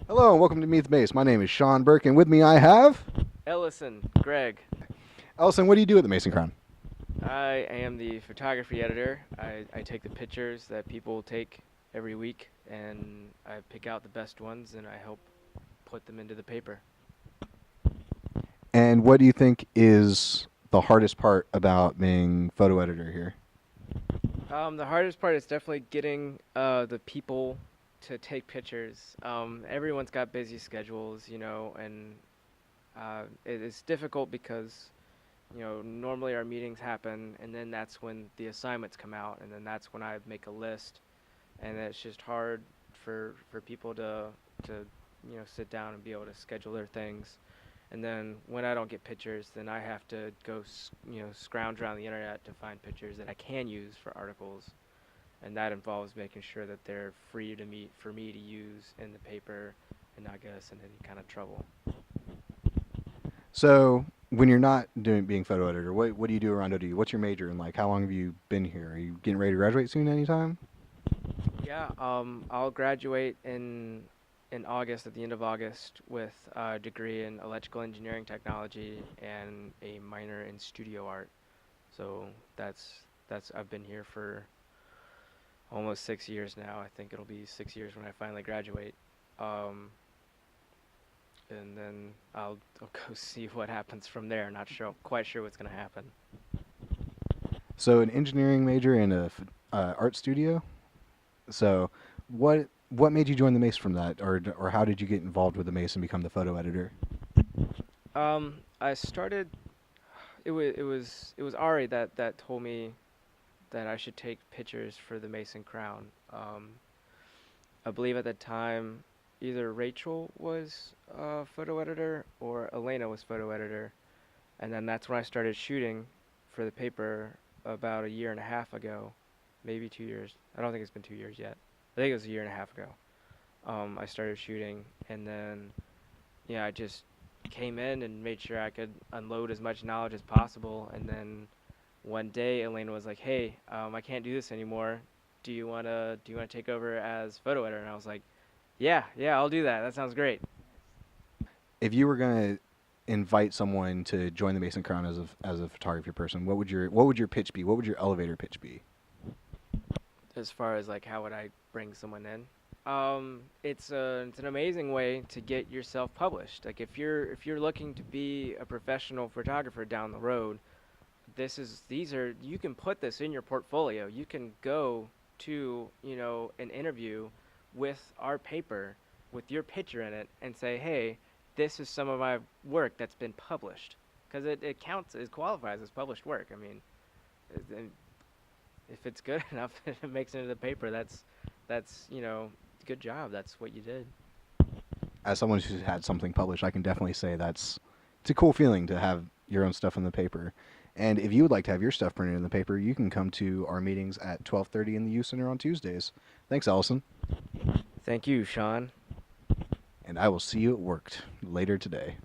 Hello and welcome to Meet the Mace. My name is Sean Burke, and with me I have Ellison, Gregg. Ellison. What do you do at the Mason Crown? I am the photography editor. I take the pictures that people take every week and I pick out the best ones and I help put them into the paper. And what do you think is the hardest part about being photo editor here? The hardest part is definitely getting the people to take pictures. Everyone's got busy schedules, and it is difficult because normally our meetings happen and then that's when the assignments come out and then that's when I make a list and it's just hard for people to sit down and be able to schedule their things. And then when I don't get pictures, then I have to go scrounge around the internet to find pictures that I can use for articles, and that involves making sure that they're free to me for me to use in the paper and not get us in any kind of trouble. So, when you're not doing being photo editor, what do you do around ODU? What's your major and like how long have you been here? Are you getting ready to graduate soon anytime? Yeah, I'll graduate in August, at the end of August, with a degree in electrical engineering technology and a minor in studio art. So that's I've been here for almost 6 years now. I think it'll be 6 years when I finally graduate. Um, and then I'll go see what happens from there. Not sure, quite sure what's gonna happen. So, an engineering major and a art studio. So, what made you join the Mace from that, or how did you get involved with the Mace and become the photo editor? I started. It was Ari that told me that I should take pictures for the Mason Crown. I believe at the time either Rachel was photo editor or Elena was photo editor, and then that's when I started shooting for the paper about a year and a half ago, maybe 2 years. I don't think it's been 2 years yet. I think it was a year and a half ago. I started shooting, and then I just came in and made sure I could unload as much knowledge as possible, and then one day Elena was like, "Hey, I can't do this anymore. Do you wanna take over as photo editor?" And I was like, "Yeah, yeah, I'll do that. That sounds great." If you were gonna invite someone to join the Mason Crown as a photography person, what would your pitch be? What would your elevator pitch be? As far as like how would I bring someone in, it's an amazing way to get yourself published. Like if you're looking to be a professional photographer down the road, these are you can put this in your portfolio. You can go to an interview with our paper with your picture in it and say, hey, this is some of my work that's been published, because it counts, it qualifies as published work. I mean, it, if it's good enough and it makes it into the paper, that's good job. That's what you did. As someone who's had something published, I can definitely say it's a cool feeling to have your own stuff in the paper. And if you would like to have your stuff printed in the paper, you can come to our meetings at 12:30 in the U Center on Tuesdays. Thanks, Allison, Thank you, Sean. and I will see you at work later today.